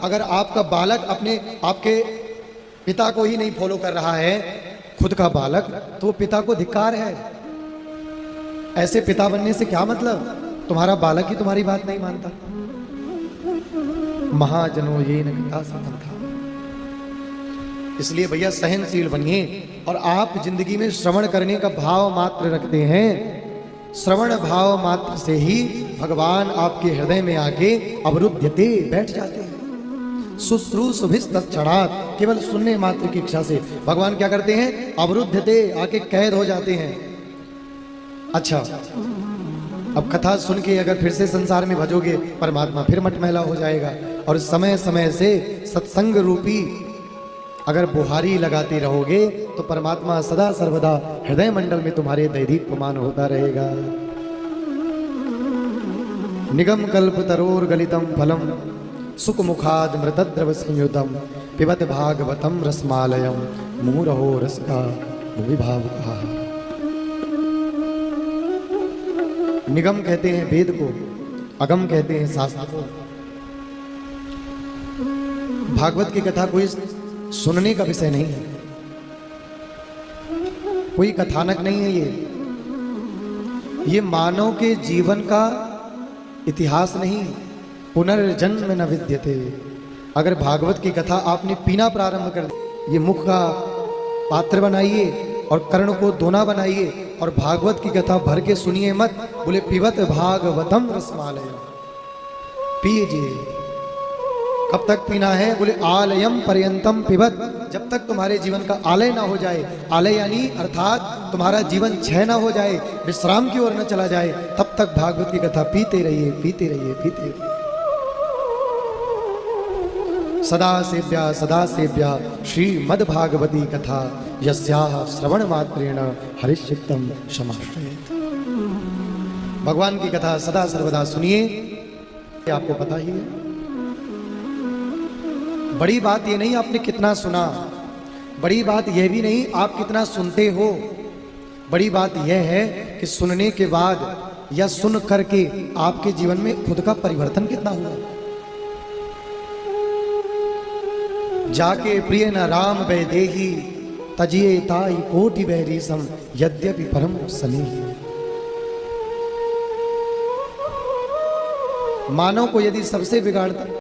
अगर आपका बालक अपने आपके पिता को ही नहीं फॉलो कर रहा है, खुद का बालक, तो पिता को धिक्कार है। ऐसे पिता बनने से क्या मतलब, तुम्हारा बालक ही तुम्हारी बात नहीं मानता। महाजनो ये न था। इसलिए भैया सहनशील बनिए, और आप जिंदगी में श्रवण करने का भाव मात्र रखते हैं, श्रवण भाव मात्र से ही भगवान आपके हृदय में आके अवरुद्धते बैठ जाते हैं। शुश्रूषुभिस्तत्क्षणात्, केवल सुनने मात्र की इच्छा से भगवान क्या करते हैं, अवरुद्धते आके कैद हो जाते हैं। अच्छा, अब कथा सुन के अगर फिर से संसार में भजोगे, परमात्मा फिर मटमैला हो जाएगा। और समय समय से सत्संग रूपी अगर बुहारी लगाते रहोगे तो परमात्मा सदा सर्वदा हृदय मंडल में तुम्हारे दैदीप्यमान होता रहेगा। निगम कल्प तरोर गलितम फलम सुख मुखाद मृतद्रव संयुतम पिबत भागवतम रसमालयम मुहुरहो रस का भूविभावुकः। निगम कहते हैं वेद को, अगम कहते हैं शास्त्र को। भागवत की कथा कोई सुनने का विषय नहीं है, कोई कथानक नहीं है। ये मानव के जीवन का इतिहास नहीं, पुनर्जन्म न विद्यते। अगर भागवत की कथा आपने पीना प्रारंभ कर दी, ये मुख का पात्र बनाइए और कर्ण को दोना बनाइए और भागवत की कथा भर के सुनिए मत। बोले पिबत भागवतम रसमालयम, पीजिए। कब तक पीना है, बोले आलयम पर्यंतम पिबत, जब तक तुम्हारे जीवन का आलय ना हो जाए। आलय यानी अर्थात तुम्हारा जीवन क्षय ना हो जाए, विश्राम की ओर न चला जाए, तब तक भागवत की कथा पीते रहिए, पीते रहिए, पीते रहिए। सदा सेव्या श्रीमद् भागवती कथा यस्याः श्रवण मात्रेण हरिश्चित्तम समाश्रयेत्। भगवान की कथा सदा सर्वदा सुनिए, आपको पता ही है। बड़ी बात ये नहीं आपने कितना सुना, बड़ी बात यह भी नहीं आप कितना सुनते हो। बड़ी बात यह है कि सुनने के बाद या सुन करके आपके जीवन में खुद का परिवर्तन कितना हुआ। जाके प्रिय न राम वैदेही तजिए ताई कोटि बहरीसम यद्यपि परम स्नेही। मानव को यदि सबसे बिगाड़ता